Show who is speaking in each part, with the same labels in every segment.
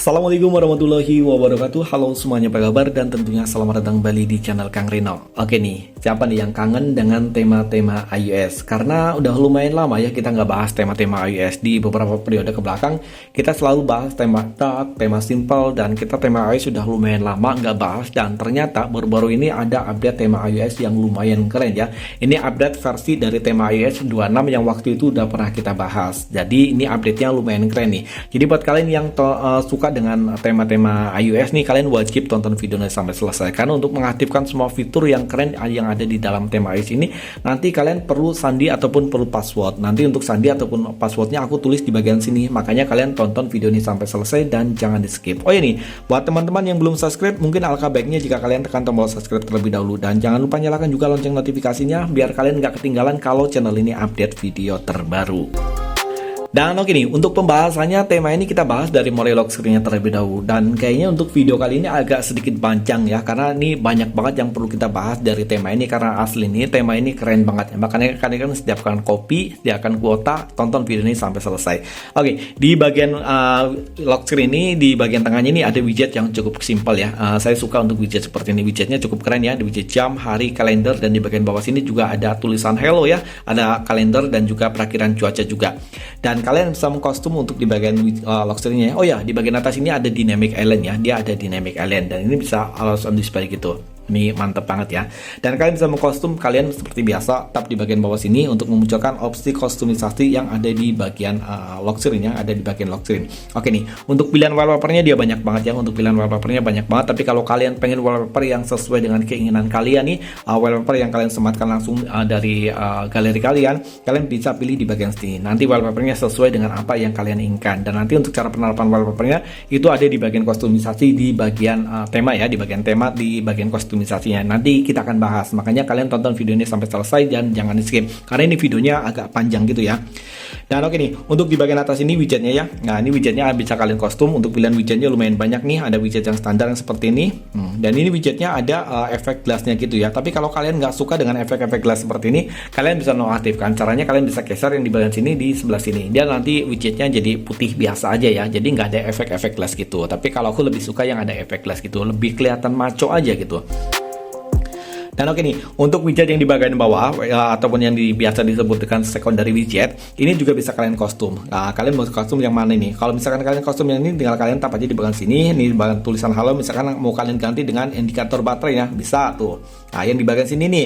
Speaker 1: Assalamualaikum warahmatullahi wabarakatuh. Halo semuanya, apa kabar? Dan tentunya selamat datang kembali di channel Kang Rino. Oke nih, siapa nih yang kangen dengan tema-tema iOS? Karena udah lumayan lama ya kita nggak bahas tema-tema iOS. Di beberapa periode ke belakang kita selalu bahas tema dark, tema simple, dan kita tema iOS sudah lumayan lama nggak bahas. Dan ternyata baru-baru ini ada update tema iOS yang lumayan keren ya. Ini update versi dari tema iOS 26 yang waktu itu udah pernah kita bahas. Jadi ini update-nya lumayan keren nih. Jadi buat kalian yang suka dengan tema-tema iOS nih, kalian wajib tonton videonya sampai selesai, karena untuk mengaktifkan semua fitur yang keren yang ada di dalam tema iOS ini, nanti kalian perlu sandi ataupun perlu password. Nanti untuk sandi ataupun passwordnya aku tulis di bagian sini, makanya kalian tonton video ini sampai selesai dan jangan di skip. Oh ya nih, buat teman-teman yang belum subscribe, mungkin alangkah baiknya jika kalian tekan tombol subscribe terlebih dahulu, dan jangan lupa nyalakan juga lonceng notifikasinya biar kalian nggak ketinggalan kalau channel ini update video terbaru. Dan oke nih, untuk pembahasannya tema ini kita bahas dari mulai lock screen-nya terlebih dahulu. Dan kayaknya untuk video kali ini agak sedikit panjang ya, karena ini banyak banget yang perlu kita bahas dari tema ini, karena asli nih tema ini keren banget ya. Makanya kalian sediakan kopi, sediakan kuota, tonton video ini sampai selesai. Oke, di bagian lock screen ini, di bagian tengahnya ini ada widget yang cukup simpel ya. Saya suka untuk widget seperti ini, widgetnya cukup keren ya. Di widget jam, hari, kalender, dan di bagian bawah sini juga ada tulisan hello ya, ada kalender dan juga perakiran cuaca juga. Dan kalian bisa mengkostum untuk di bagian lock screen-nya. Oh ya, di bagian atas ini ada dynamic island ya. Dia ada dynamic island dan ini bisa always on display gitu. Ini mantep banget ya. Dan kalian bisa mengkostum kalian seperti biasa. Tap di bagian bawah sini untuk memunculkan opsi kostumisasi yang ada di bagian lock screen ya, ada di bagian lock screen. Oke nih, untuk pilihan wallpapernya dia banyak banget ya. Untuk pilihan wallpapernya banyak banget. Tapi kalau kalian pengen wallpaper yang sesuai dengan keinginan kalian nih, wallpaper yang kalian sematkan langsung dari galeri kalian bisa pilih di bagian sini. Nanti wallpapernya sesuai dengan apa yang kalian inginkan. Dan nanti untuk cara penerapan wallpapernya itu ada di bagian kostumisasi di bagian tema ya, di bagian tema di bagian kostumisasinya. Nanti kita akan bahas, makanya kalian tonton video ini sampai selesai dan jangan di skip karena ini videonya agak panjang gitu ya. Dan oke nih, untuk di bagian atas ini widgetnya ya. Nah, ini widgetnya bisa kalian kostum. Untuk pilihan widgetnya lumayan banyak nih. Ada widget yang standar yang seperti ini. Dan ini widgetnya ada efek gelasnya gitu ya. Tapi kalau kalian nggak suka dengan efek-efek gelas seperti ini, kalian bisa nonaktifkan. Caranya kalian bisa geser yang di bagian sini di sebelah sini. Dia nanti widgetnya jadi putih biasa aja ya. Jadi nggak ada efek-efek gelas gitu. Tapi kalau aku lebih suka yang ada efek gelas gitu. Lebih kelihatan maco aja gitu. Dan oke nih, untuk widget yang di bagian bawah ataupun yang biasa disebut dengan secondary widget, ini juga bisa kalian kostum. Nah, kalian mau kostum yang mana nih? Kalau misalkan kalian kostum yang ini, tinggal kalian tap aja di bagian sini, ini bagian tulisan halo. Misalkan mau kalian ganti dengan indikator baterai ya, bisa tuh. Nah, yang di bagian sini nih,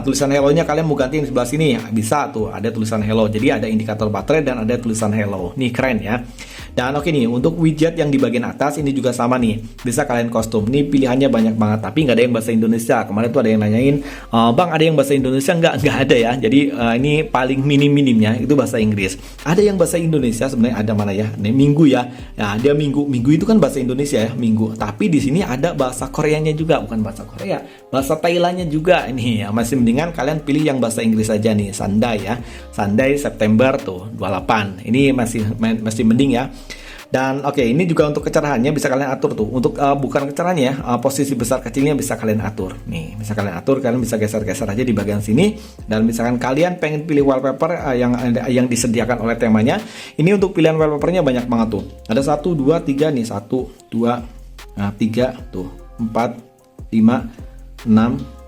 Speaker 1: tulisan hello-nya kalian mau ganti di sebelah sini, bisa tuh, ada tulisan hello. Jadi ada indikator baterai dan ada tulisan hello. Nih keren ya. Dan oke nih, untuk widget yang di bagian atas ini juga sama nih, bisa kalian kostum. Ini pilihannya banyak banget, tapi nggak ada yang bahasa Indonesia. Kemarin tuh ada yang nanyain, Bang ada yang bahasa Indonesia? Nggak ada ya. Jadi ini paling minim-minimnya itu bahasa Inggris. Ada yang bahasa Indonesia sebenarnya, ada mana ya? Nih minggu ya. Nah, dia minggu itu kan bahasa Indonesia ya, minggu. Tapi di sini ada bahasa Koreanya juga, bukan bahasa Korea, bahasa Thailandnya juga. Ini ya, masih mendingan kalian pilih yang bahasa Inggris aja nih, Sunday ya. Sunday September tuh 28. Ini masih mending ya. Dan oke, ini juga untuk kecerahannya bisa kalian atur tuh. Untuk bukan kecerahannya, posisi besar kecilnya bisa kalian atur. Nih, bisa kalian atur, kalian bisa geser-geser aja di bagian sini. Dan misalkan kalian pengen pilih wallpaper yang disediakan oleh temanya, ini untuk pilihan wallpapernya banyak banget tuh. Ada 1, 2, 3 nih, 1, 2, 3 tuh, 4, 5, 6,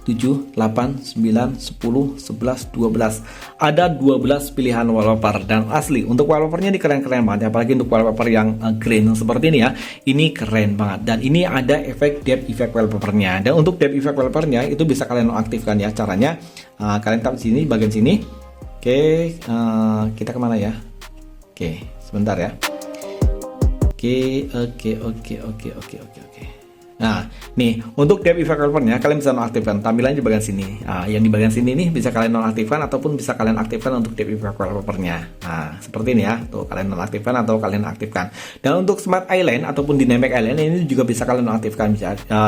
Speaker 1: 7, 8, 9, 10, 11, 12. Ada 12 pilihan wallpaper. Dan asli untuk wallpapernya ini keren-keren banget. Apalagi untuk wallpaper yang green seperti ini ya. Ini keren banget. Dan ini ada efek depth effect wallpapernya. Dan untuk depth effect wallpapernya itu bisa kalian nonaktifkan ya. Caranya kalian tap sini, bagian sini. Oke, kita kemana ya? Oke, sebentar ya. Oke. Nah, nih untuk depth effect wallpapernya kalian bisa nonaktifkan tampilannya di bagian sini. Nah, yang di bagian sini nih bisa kalian nonaktifkan ataupun bisa kalian aktifkan untuk depth effect wallpapernya. Nah, seperti ini ya. Tuh kalian nonaktifkan atau kalian aktifkan. Dan untuk smart island ataupun dynamic island ini juga bisa kalian nonaktifkan.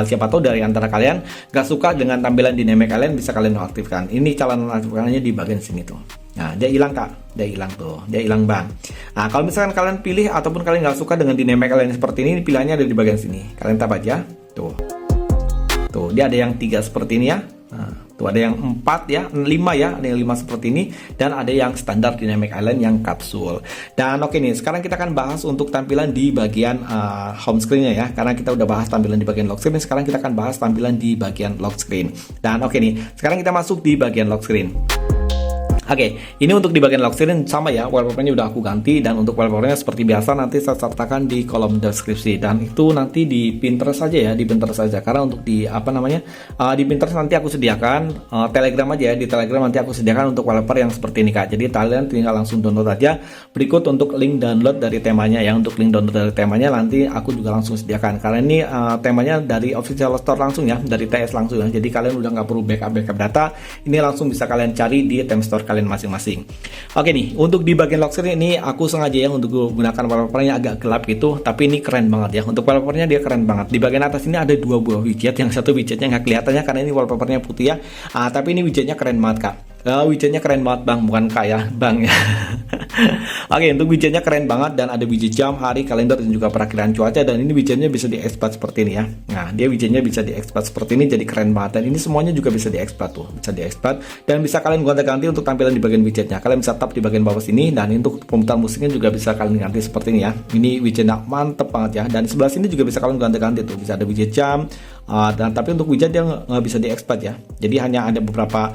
Speaker 1: Siapa tahu dari antara kalian gak suka dengan tampilan dynamic island, bisa kalian nonaktifkan. Ini cara nonaktifkannya di bagian sini tuh. Nah, dia hilang kak, dia hilang tuh, dia hilang bang. Nah, kalau misalkan kalian pilih ataupun kalian nggak suka dengan dynamic island seperti ini, pilihannya ada di bagian sini. Kalian tap aja, tuh, dia ada yang 3 seperti ini ya. Nah, tuh ada yang 4 ya, 5 ya, ada yang 5 seperti ini, dan ada yang standar dynamic island yang kapsul. Dan oke nih, sekarang kita akan bahas untuk tampilan di bagian home screen-nya ya, karena kita udah bahas tampilan di bagian lock screen, sekarang kita akan bahas tampilan di bagian lock screen. Dan oke nih, sekarang kita masuk di bagian lock screen. Oke, ini untuk di bagian lock screen sama ya, wallpapernya udah aku ganti, dan untuk wallpapernya seperti biasa nanti saya sertakan di kolom deskripsi, dan itu nanti di Pinterest saja ya, di Pinterest saja, karena untuk di di Pinterest nanti aku sediakan Telegram aja ya, di Telegram nanti aku sediakan untuk wallpaper yang seperti ini Kak. Jadi kalian tinggal langsung download aja. Berikut untuk link download dari temanya ya, untuk link download dari temanya nanti aku juga langsung sediakan, karena ini temanya dari official store langsung ya, dari TS langsung ya. Jadi kalian udah nggak perlu backup data, ini langsung bisa kalian cari di tem store kalian masing-masing. Oke nih, untuk di bagian lock screen ini aku sengaja ya untuk menggunakan wallpapernya agak gelap gitu, tapi ini keren banget ya. Untuk wallpapernya dia keren banget. Di bagian atas ini ada 2 buah widget, yang satu widgetnya nggak kelihatannya karena ini wallpapernya putih ya. Tapi ini widgetnya keren banget Kak. Widgetnya keren banget Bang, bukan kayak Bang ya. Oke, untuk widgetnya keren banget, dan ada widget jam, hari, kalender, dan juga perakiraan cuaca, dan ini widgetnya bisa diekspor seperti ini ya. Nah, dia widgetnya bisa diekspor seperti ini, jadi keren banget, dan ini semuanya juga bisa diekspor tuh, bisa diekspor, dan bisa kalian gonta-ganti untuk tampilan di bagian widgetnya. Kalian bisa tap di bagian bawah sini, dan untuk pemutar musiknya juga bisa kalian ganti seperti ini ya. Ini widgetnya mantep banget ya, dan sebelah sini juga bisa kalian gonta-ganti tuh, bisa ada widget jam, dan tapi untuk widget dia nggak bisa diekspor ya. Jadi hanya ada beberapa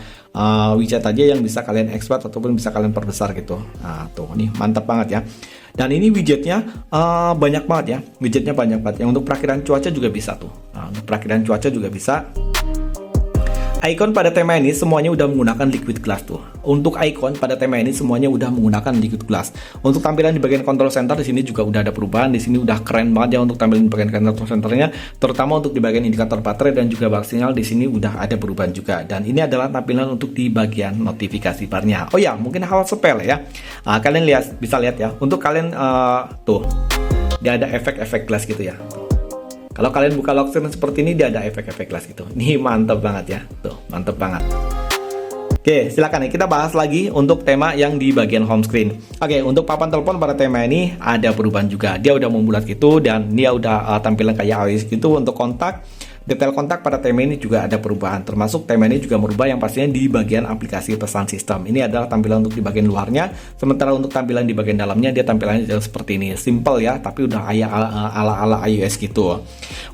Speaker 1: widget aja yang bisa kalian ekspor ataupun bisa kalian perbesar gitu. Nah, tuh nih mantap banget ya. Dan ini widgetnya banyak banget ya. Widgetnya banyak banget. Yang untuk perakiraan cuaca juga bisa tuh. Nah, untuk perakiraan cuaca juga bisa. Icon pada tema ini semuanya udah menggunakan liquid glass tuh. Untuk icon pada tema ini semuanya udah menggunakan liquid glass. Untuk tampilan di bagian control center di sini juga udah ada perubahan. Di sini udah keren banget ya untuk tampilan di bagian control centernya, terutama untuk di bagian indikator baterai dan juga bar sinyal di sini udah ada perubahan juga. Dan ini adalah tampilan untuk di bagian notifikasi barnya. Oh ya, mungkin hal sepele ya. Kalian bisa lihat ya. Untuk kalian tuh, dia ada efek-efek glass gitu ya. Kalau kalian buka lock screen seperti ini, dia ada efek-efek glass gitu. Ini mantep banget ya. Tuh, mantep banget. Oke, silakan nih kita bahas lagi untuk tema yang di bagian home screen. Oke, untuk papan telepon pada tema ini ada perubahan juga. Dia udah membulat gitu, dan dia udah tampilan kayak iOS gitu. Untuk kontak, detail kontak pada tema ini juga ada perubahan, termasuk tema ini juga merubah yang pastinya di bagian aplikasi pesan sistem. Ini adalah tampilan untuk di bagian luarnya, sementara untuk tampilan di bagian dalamnya dia tampilannya seperti ini, simple ya, tapi udah ala-ala iOS gitu.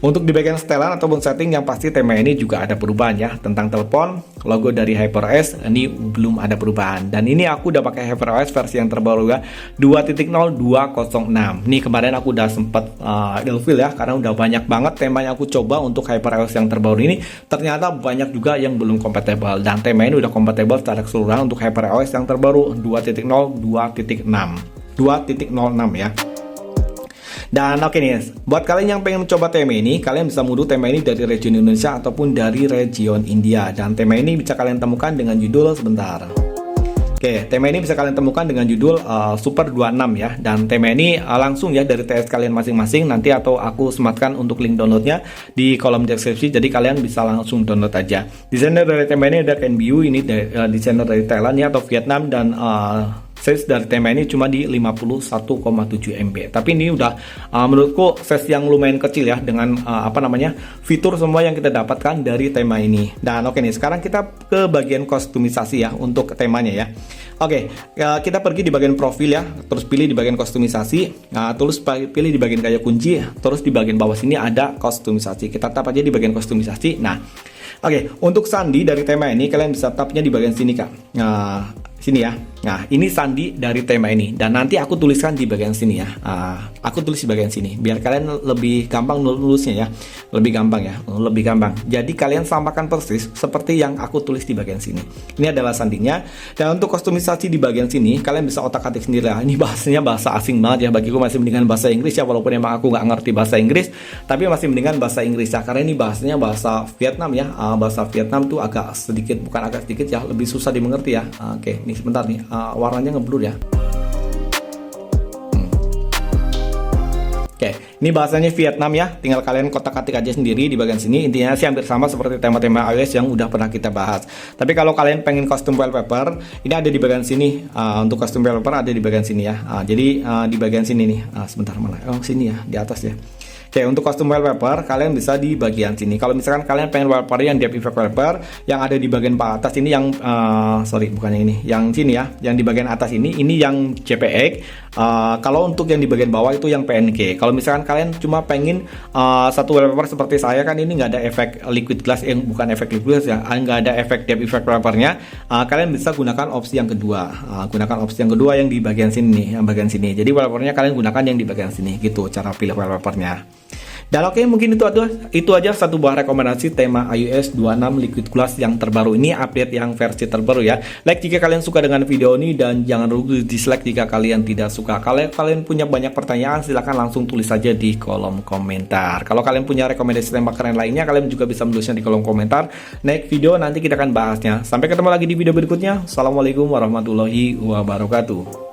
Speaker 1: Untuk di bagian setelan ataupun setting yang pasti tema ini juga ada perubahan ya. Tentang telepon, logo dari HyperOS ini belum ada perubahan, dan ini aku udah pakai HyperOS versi yang terbaru ya, 2.0.206. Nih kemarin aku udah sempet ilfeel ya, karena udah banyak banget tema yang aku coba untuk HyperOS yang terbaru ini, ternyata banyak juga yang belum kompatibel, dan tema ini udah kompatibel secara keseluruhan untuk HyperOS yang terbaru 2.0.2.6 ya. Dan oke nih, buat kalian yang pengen mencoba tema ini, kalian bisa mengunduh tema ini dari region Indonesia ataupun dari region India, dan tema ini bisa kalian temukan dengan judul sebentar. Oke, tema ini bisa kalian temukan dengan judul Super 26 ya, dan tema ini langsung ya dari TS kalian masing-masing nanti, atau aku sematkan untuk link downloadnya di kolom deskripsi, jadi kalian bisa langsung download aja. Desainer dari tema ini ada Ken Biu, ini desainer dari Thailand ya, atau Vietnam, dan size dari tema ini cuma di 51,7 MB. Tapi ini udah menurutku size yang lumayan kecil ya, dengan fitur semua yang kita dapatkan dari tema ini. Dan oke nih, sekarang kita ke bagian kostumisasi ya untuk temanya ya. Oke, kita pergi di bagian profil ya, terus pilih di bagian kostumisasi, terus pilih di bagian gaya kunci, terus di bagian bawah sini ada kostumisasi. Kita tap aja di bagian kostumisasi. Nah, oke, untuk sandi dari tema ini kalian bisa tapnya di bagian sini Kak. Sini ya. Nah, ini sandi dari tema ini, dan nanti aku tuliskan di bagian sini ya. Aku tulis di bagian sini biar kalian lebih gampang nulisnya ya, lebih gampang. Jadi kalian samakan persis seperti yang aku tulis di bagian sini. Ini adalah sandinya. Dan untuk kostumisasi di bagian sini kalian bisa otak-atik sendiri lah. Ini bahasanya bahasa asing banget ya, bagiku masih mendingan bahasa Inggris ya, walaupun emang aku nggak ngerti bahasa Inggris, tapi masih mendingan bahasa Inggris ya, karena ini bahasanya bahasa Vietnam ya. Bahasa Vietnam tuh bukan agak sedikit ya, lebih susah dimengerti ya. Oke, ini sebentar nih, warnanya ngeblur ya. Oke, ini bahasanya Vietnam ya, tinggal kalian kotak-katik aja sendiri di bagian sini. Intinya sih hampir sama seperti tema-tema iOS yang udah pernah kita bahas. Tapi kalau kalian pengen custom wallpaper, ini ada di bagian sini. Untuk custom wallpaper ada di bagian sini ya. Jadi di bagian sini nih, sebentar mana? Oh sini ya, di atas ya. Oke, untuk custom wallpaper kalian bisa di bagian sini. Kalau misalkan kalian pengen wallpaper yang depth effect wallpaper yang ada di bagian atas ini yang sorry bukan yang ini, yang sini ya, yang di bagian atas ini yang JPEG. Kalau untuk yang di bagian bawah itu yang PNG. Kalau misalkan kalian cuma pengen satu wallpaper seperti saya kan ini nggak ada efek liquid glass, bukan efek liquid glass ya, nggak ada efek depth effect wallpapernya. Kalian bisa gunakan opsi yang kedua. Gunakan opsi yang kedua yang di bagian sini nih, yang bagian sini. Jadi wallpapernya kalian gunakan yang di bagian sini gitu cara pilih wallpapernya. Dan oke, mungkin itu aja satu buah rekomendasi tema iOS 26 Liquid Glass yang terbaru ini, update yang versi terbaru ya. Like jika kalian suka dengan video ini dan jangan lupa dislike jika kalian tidak suka. Kalau kalian punya banyak pertanyaan silahkan langsung tulis saja di kolom komentar. Kalau kalian punya rekomendasi tema keren lainnya kalian juga bisa menulisnya di kolom komentar. Next video nanti kita akan bahasnya. Sampai ketemu lagi di video berikutnya. Assalamualaikum warahmatullahi wabarakatuh.